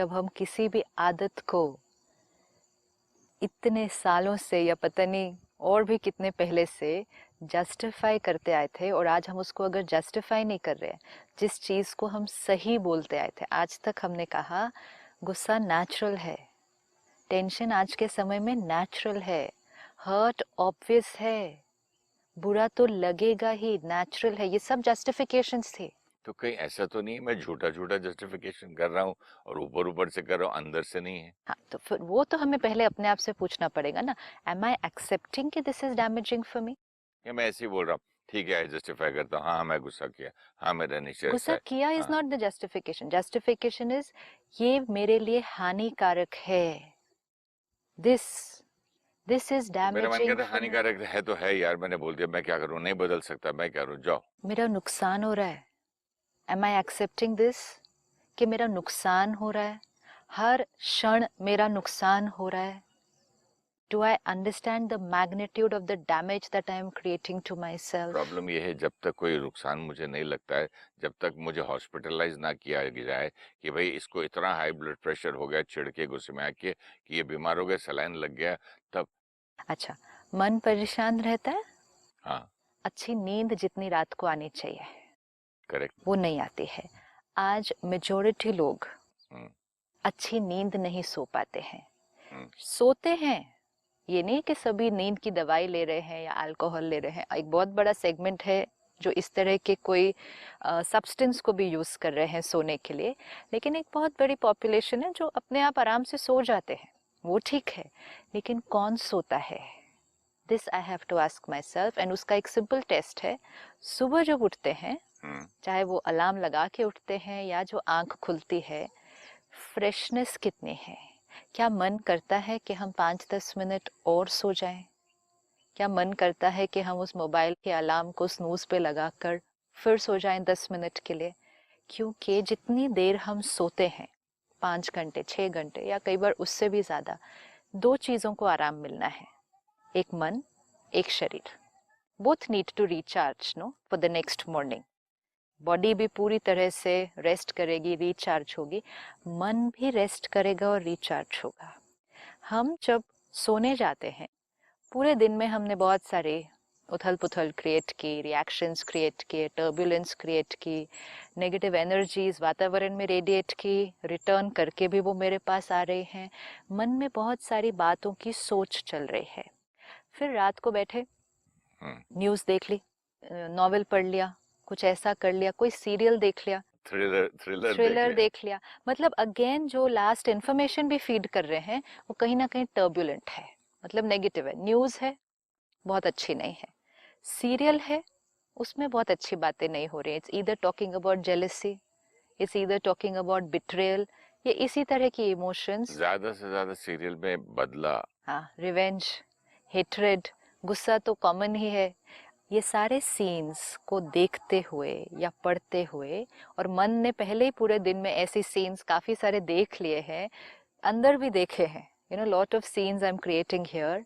जब हम किसी भी आदत को इतने सालों से या पता नहीं और भी कितने पहले से जस्टिफाई करते आए थे, और आज हम उसको अगर जस्टिफाई नहीं कर रहे, जिस चीज़ को हम सही बोलते आए थे, आज तक हमने कहा गुस्सा नेचुरल है, टेंशन आज के समय में नेचुरल है, हर्ट ऑब्वियस है, बुरा तो लगेगा ही, नेचुरल है, ये सब जस्टिफिकेशंस थे। तो कहीं ऐसा तो नहीं है मैं झूठा झूठा जस्टिफिकेशन कर रहा हूँ और ऊपर ऊपर से कर रहा हूँ, अंदर से नहीं है? हाँ, तो फिर वो तो हमें पहले अपने आप से पूछना पड़ेगा ना, एम आई एक्सेप्टिंग कि this is damaging for me. या मैं ऐसे ही बोल रहा हूँ, ठीक है जस्टिफाई करता हूँ, हाँ मैं गुस्सा किया, हाँ मेरा नेचर ऐसा गुस्सा है। किया इज हाँ, not the justification, justification is ये मेरे लिए हानिकारक है, दिस दिस इज तो मेरा मन डैमेजिंग कहता है फॉर मी। हानिकारक है तो है यार, मैंने बोल दिया, मैं क्या करूँ, नहीं बदल सकता, मैं क्या करूँ, जाओ। मेरा नुकसान हो रहा है, एम आई एक्सेप्टिंग दिस कि मेरा नुकसान हो रहा है, हर क्षण मेरा नुकसान हो रहा है। Do I understand the magnitude of the damage that I am creating to myself? Problem ये है, जब तक कोई नुकसान मुझे नहीं लगता है, जब तक मुझे हॉस्पिटलाइज ना किया जाए कि भाई इसको इतना हाई ब्लड प्रेशर हो गया छिड़के गुस्से में आके कि ये बीमार हो गया, सलाइन लग गया, तब। अच्छा, मन परेशान रहता है, हाँ। अच्छी नींद जितनी रात को आनी चाहिए करेक्ट। वो नहीं आती है। आज मेजॉरिटी लोग हम्म। अच्छी नींद नहीं सो पाते हैं। हम्म। सोते हैं, ये नहीं कि सभी नींद की दवाई ले रहे हैं या अल्कोहल ले रहे हैं, एक बहुत बड़ा सेगमेंट है जो इस तरह के कोई सब्सटेंस को भी यूज कर रहे हैं सोने के लिए, लेकिन एक बहुत बड़ी पॉपुलेशन है जो अपने आप आराम से सो जाते हैं, वो ठीक है, लेकिन कौन सोता है? This I have to ask myself, and उसका एक सिंपल टेस्ट है, सुबह जब उठते हैं, चाहे वो अलार्म लगा के उठते हैं या जो आंख खुलती है, फ्रेशनेस कितनी है? क्या मन करता है कि हम 5-10 मिनट और सो जाएं? क्या मन करता है कि हम उस मोबाइल के अलार्म को स्नूज पे लगाकर फिर सो जाएं 10 मिनट के लिए? क्योंकि जितनी देर हम सोते हैं, 5 घंटे 6 घंटे या कई बार उससे भी ज्यादा, दो चीजों को आराम मिलना है, एक मन, एक शरीर। Both need to recharge no for the next morning. Body भी पूरी तरह से रेस्ट करेगी, रिचार्ज होगी, मन भी रेस्ट करेगा और रिचार्ज होगा। हम जब सोने जाते हैं, पूरे दिन में हमने बहुत सारे उथल पुथल क्रिएट की, रिएक्शंस क्रिएट किए, टर्बुलेंस क्रिएट की, नेगेटिव एनर्जीज वातावरण में रेडिएट की, रिटर्न करके भी वो मेरे पास आ रहे हैं, मन में बहुत सारी बातों की सोच चल रही है। फिर रात को बैठे, न्यूज़ देख ली, नॉवेल पढ़ लिया, कुछ ऐसा कर लिया, कोई सीरियल देख लिया, थ्रिलर थ्रिलर देख थ्रिलर लिया। देख लिया, मतलब अगेन जो लास्ट इंफॉर्मेशन भी फीड कर रहे हैं वो कहीं ना कहीं टर्बुलेंट है, मतलब नेगेटिव है। न्यूज़ है, बहुत अच्छी नहीं है। सीरियल है, उसमें बहुत अच्छी बातें नहीं हो रही। It's either talking about jealousy, it's either talking about betrayal, ये इसी तरह की इमोशंस। ज्यादा से ज्यादा सीरियल में बदला। हाँ, रिवेंज, हेट्रेड, गुस्सा तो कॉमन ही है। ये सारे सीन्स को देखते हुए या पढ़ते हुए, और मन ने पहले ही पूरे दिन में ऐसी सीन्स काफी सारे देख लिए हैं, अंदर भी देखे हैं, you know, lot of scenes I'm creating here,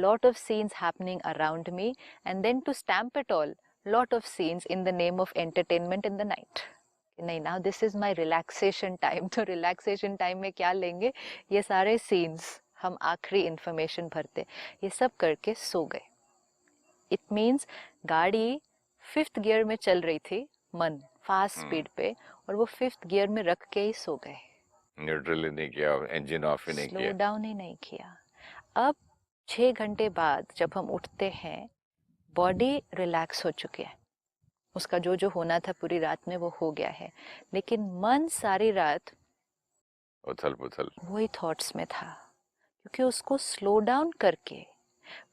lot of scenes happening around me, and then to stamp it all, lot of scenes in the name of entertainment in the night. नहीं, now this is my relaxation time, तो relaxation time में क्या लेंगे, ये सारे scenes हम आखिरी information भरते, ये सब करके सो गए। इट मीन्स गाड़ी 5th गियर में चल रही थी, मन फास्ट स्पीड पे, और वो 5th गियर में रख के ही सो गए, न्यूट्रल ही नहीं किया, इंजन ऑफ ही नहीं स्लो किया। डाउन ही नहीं किया। अब 6 घंटे बाद जब हम उठते हैं, बॉडी रिलैक्स हो चुकी है, उसका जो जो होना था पूरी रात में वो हो गया है, लेकिन मन सारी रात उथल पुथल। वही थॉट्स में था, क्योंकि उसको स्लो डाउन करके,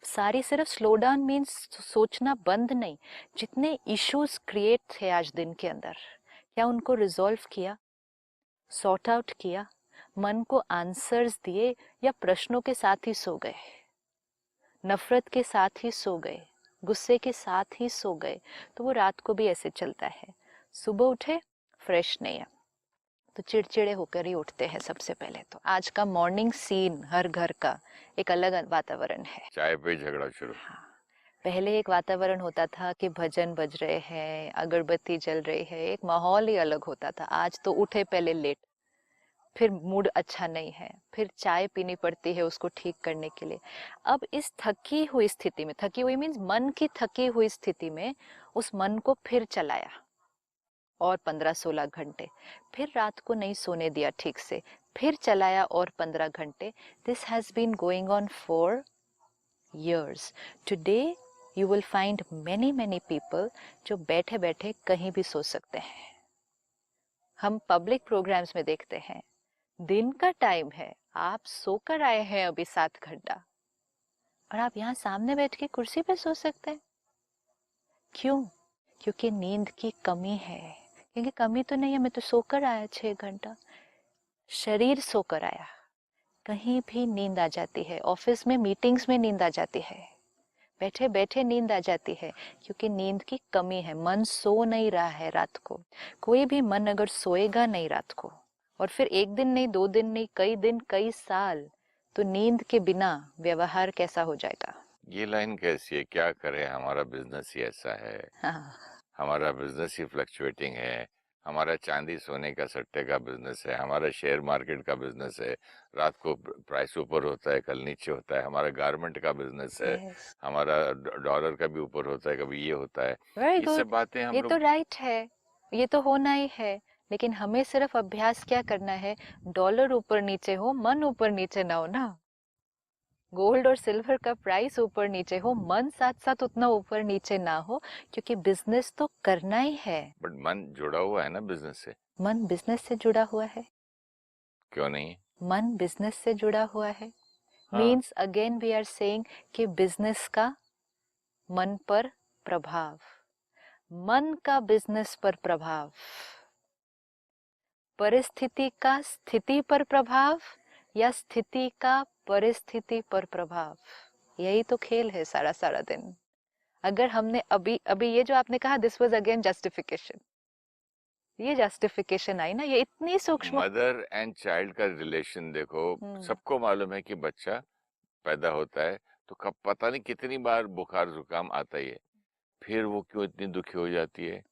सारी सिर्फ स्लो डाउन मीन्स सोचना बंद नहीं, जितने इश्यूज क्रिएट थे आज दिन के अंदर, क्या उनको रिजॉल्व किया, सॉर्ट आउट किया, मन को आंसर्स दिए, या प्रश्नों के साथ ही सो गए, नफरत के साथ ही सो गए, गुस्से के साथ ही सो गए? तो वो रात को भी ऐसे चलता है। सुबह उठे, फ्रेश नहीं है, तो चिड़चिड़े होकर ही उठते हैं। सबसे पहले तो आज का मॉर्निंग सीन हर घर का एक अलग वातावरण है। चाय पे झगड़ा शुरू। हाँ, पहले एक वातावरण होता था कि भजन बज रहे हैं, अगरबत्ती जल रही है, एक माहौल ही अलग होता था। आज तो उठे पहले लेट, फिर मूड अच्छा नहीं है, फिर चाय पीनी पड़ती है उसको ठीक करने के लिए। अब इस थकी हुई स्थिति में, थकी हुई मीन्स मन की थकी हुई स्थिति में, उस मन को फिर चलाया और 15-16 घंटे, फिर रात को नहीं सोने दिया ठीक से, फिर चलाया और 15 घंटे। This has been going on for years. Today you will find many people जो बैठे बैठे कहीं भी सो सकते हैं। हम पब्लिक प्रोग्राम्स में देखते हैं, दिन का टाइम है, आप सोकर आए हैं अभी 7 घंटा, और आप यहाँ सामने बैठ के कुर्सी पे सो सकते हैं। क्यों? क्योंकि नींद की कमी है। क्योंकि कमी तो नहीं है, मैं तो सोकर आया 6 घंटा, शरीर सोकर आया। कहीं भी नींद आ जाती है, ऑफिस में मीटिंग्स में नींद आ जाती है, बैठे बैठे नींद आ जाती है, क्योंकि नींद की कमी है। मन सो नहीं रहा है रात को। कोई भी मन अगर सोएगा नहीं रात को, और फिर एक दिन नहीं, 2 दिन नहीं, कई दिन, कई साल, तो नींद के बिना व्यवहार कैसा हो जाएगा? ये लाइन कैसी है? क्या करें, हमारा बिजनेस ही ऐसा है। हाँ, हमारा बिजनेस ही फ्लक्चुएटिंग है। हमारा चांदी सोने का सट्टे का बिजनेस है। हमारा शेयर मार्केट का बिजनेस है। रात को प्राइस ऊपर होता है, कल नीचे होता है। हमारा गारमेंट का बिजनेस है। यस, हमारा डॉलर का भी ऊपर होता है, कभी ये होता है। वेरी ये गुड। सब बातें हम ये तो लोग राइट है, ये तो होना ही है। लेकिन हमें सिर्फ अभ्यास क्या करना है? डॉलर ऊपर नीचे हो, मन ऊपर नीचे ना हो ना। गोल्ड और सिल्वर का प्राइस ऊपर नीचे हो, मन साथ साथ उतना ऊपर नीचे ना हो, क्योंकि बिजनेस तो करना ही है। बट मन जुड़ा हुआ है ना बिजनेस से। मन बिजनेस से जुड़ा हुआ है। क्यों नहीं? मन बिजनेस से जुड़ा हुआ है, हाँ। Means again we are saying कि बिजनेस का मन पर प्रभाव, मन का बिजनेस पर प्रभाव, परिस्थिति का स्थिति पर प्रभाव, या स्थिति का परिस्थिति पर प्रभाव। यही तो खेल है सारा सारा दिन। अगर हमने अभी अभी ये जो आपने कहा, दिस वाज अगेन जस्टिफिकेशन, ये जस्टिफिकेशन आई ना, ये इतनी सूक्ष्म। मदर एंड चाइल्ड का रिलेशन देखो। सबको मालूम है कि बच्चा पैदा होता है तो कब पता नहीं कितनी बार बुखार जुकाम आता ही है, फिर वो क्यों इतनी दुखी हो जाती है।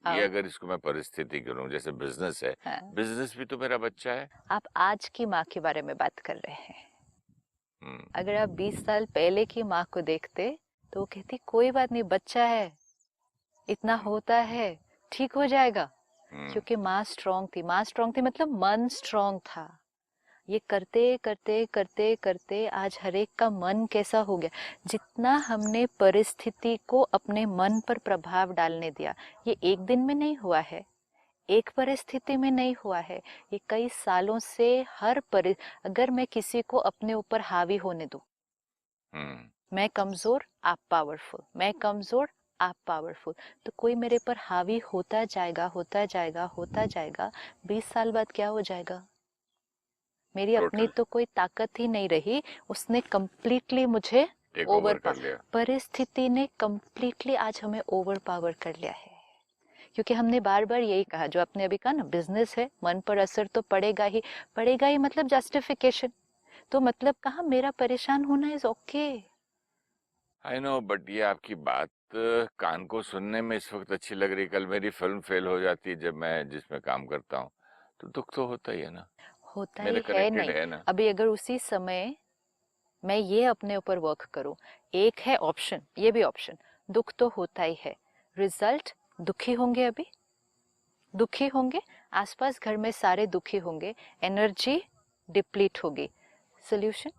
ये अब अगर इसको मैं परिस्थिति करूं, जैसे बिजनेस है, हाँ, बिजनेस भी तो मेरा बच्चा है। आप आज की माँ के बारे में बात कर रहे हैं। हम्म। अगर आप 20 साल पहले की माँ को देखते, तो वो कहती कोई बात नहीं, बच्चा है, इतना होता है, ठीक हो जाएगा। हम्म। क्योंकि माँ स्ट्रांग थी। माँ स्ट्रांग थी मतलब मन स्ट्रांग था। ये करते करते करते करते आज हर एक का मन कैसा हो गया। जितना हमने परिस्थिति को अपने मन पर प्रभाव डालने दिया, ये एक दिन में नहीं हुआ है, एक परिस्थिति में नहीं हुआ है, ये कई सालों से अगर मैं किसी को अपने ऊपर हावी होने दूं, हम्म। मैं कमजोर आप पावरफुल, मैं कमजोर आप पावरफुल, तो कोई मेरे पर हावी होता जाएगा, होता जाएगा, होता जाएगा। 20 साल बाद क्या हो जाएगा? मेरी अपनी टोटल तो कोई ताकत ही नहीं रही, उसने कंप्लीटली मुझे टेक ओवर ओवर कर लिया। परिस्थिति ने कंप्लीटली आज हमें ओवर पावर कर लिया है। क्योंकि हमने बार बार यही कहा, जो आपने अभी कहा ना, बिजनेस है, मन पर असर तो पड़ेगा ही, पड़ेगा ही, मतलब जस्टिफिकेशन। तो मतलब कहा मेरा परेशान होना is okay. I know, but ये आपकी बात कान को सुनने में इस वक्त अच्छी लग रही, कल मेरी फिल्म फेल हो जाती है जब मैं जिसमें काम करता हूँ, तो दुख तो होता ही है ना। होता मेरे ही है कनेक्टेड नहीं। है ना। अभी अगर उसी समय मैं ये अपने ऊपर वर्क करूं, एक है ऑप्शन, ये भी ऑप्शन, दुख तो होता ही है, रिजल्ट दुखी होंगे, अभी दुखी होंगे, आसपास घर में सारे दुखी होंगे, एनर्जी डिप्लीट होगी। सोल्यूशन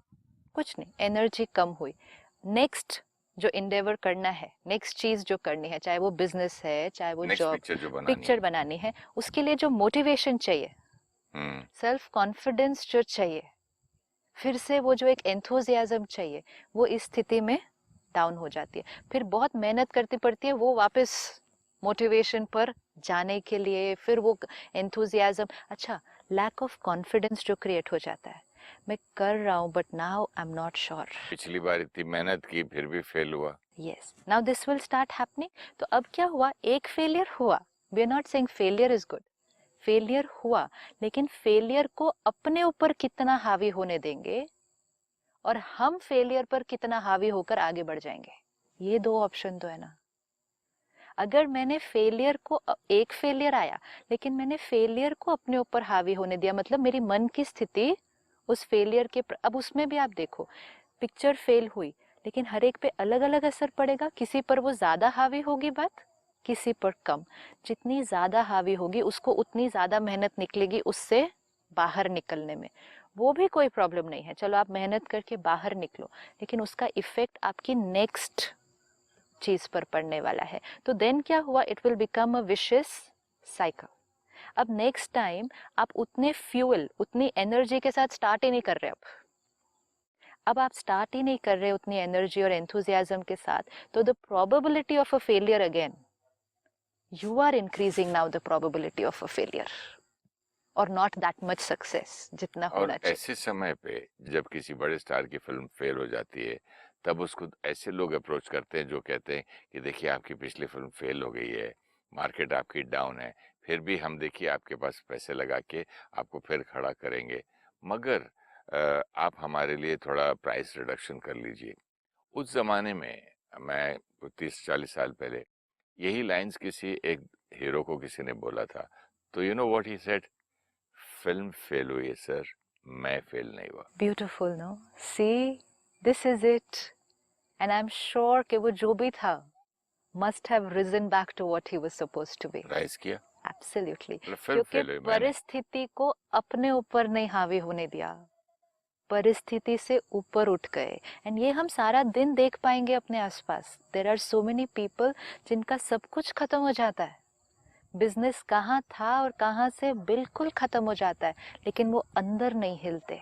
कुछ नहीं, एनर्जी कम हुई। नेक्स्ट जो इंडेवर करना है, नेक्स्ट चीज जो करनी है, चाहे वो बिजनेस है, चाहे वो नेक्स्ट जॉब, पिक्चर जो बनानी पिक्चर है। बनानी है, उसके लिए जो मोटिवेशन चाहिए, हम्म। सेल्फ कॉन्फिडेंस जो चाहिए, फिर से वो जो एक एंथुजियाज्म चाहिए, वो इस स्थिति में डाउन हो जाती है। फिर बहुत मेहनत करती पड़ती है वो वापस मोटिवेशन पर जाने के लिए, फिर वो एंथुजियाज्म, अच्छा, लैक ऑफ कॉन्फिडेंस जो क्रिएट हो जाता है, मैं कर रहा हूँ but now I am not sure. पिछली बार इतनी मेहनत की फिर भी फेल हुआ। Yes, now this will start happening. तो अब क्या हुआ, एक फेलियर हुआ, we are not saying failure is good, failure हुआ, लेकिन फेलियर को अपने ऊपर कितना हावी होने देंगे, और हम फेलियर पर कितना हावी होकर आगे बढ़ जाएंगे, ये दो ऑप्शन तो है ना। अगर मैंने फेलियर को एक फेलियर आया लेकिन मैंने फेलियर को अपने ऊपर हावी होने दिया, मतलब मेरी मन की स्थिति उस फेलियर के अब उसमें भी आप देखो, पिक्चर फेल हुई लेकिन हर एक पे अलग अलग असर पड़ेगा। किसी पर वो ज्यादा हावी होगी बात, किसी पर कम। जितनी ज्यादा हावी होगी उसको उतनी ज्यादा मेहनत निकलेगी उससे बाहर निकलने में। वो भी कोई प्रॉब्लम नहीं है, चलो आप मेहनत करके बाहर निकलो, लेकिन उसका इफेक्ट आपकी नेक्स्ट चीज पर पड़ने वाला है। तो देन क्या हुआ, it will become a vicious cycle. अब नेक्स्ट टाइम आप उतने फ्यूल, उतनी एनर्जी के साथ स्टार्ट ही नहीं कर रहे। अब आप स्टार्ट ही नहीं कर रहे उतनी एनर्जी और एंथुजियाज्म के साथ, तो the probability of a failure again, you are increasing now the probability of a failure or not that much success जितना और होना चाहिए। ऐसे समय पे जब किसी बड़े स्टार की फिल्म फेल हो जाती है, तब उसको ऐसे लोग अप्रोच करते हैं जो कहते हैं कि देखिए आपकी पिछली फिल्म फेल हो गई है, मार्केट आपकी डाउन है, फिर भी हम देखिए आपके पास पैसे लगा के आपको फिर खड़ा करेंगे, मगर आप हमारे लिए थोड़ा प्राइस रिडक्शन कर लीजिए। उस जमाने में, मैं 30-40 साल पहले, यही लाइंस किसी एक हीरो को किसी ने बोला था, तो you know what he said, film fail हुई है सर, मैं फेल नहीं हुआ। Beautiful no, see this is it. And I am sure कि वो जो भी था must have reason back to what he was supposed to be. Rise किया, एब्सोल्युटली, मतलब फिल्म क्योंकि फेल हुई मैं नहीं। परिस्थिति को अपने ऊपर नहीं हावी होने दिया, परिस्थिति से ऊपर उठ गए। एंड ये हम सारा दिन देख पाएंगे अपने आसपास। There are so many people जिनका सब कुछ खत्म हो जाता है, बिजनेस कहाँ था और कहाँ से बिल्कुल खत्म हो जाता है, लेकिन वो अंदर नहीं हिलते।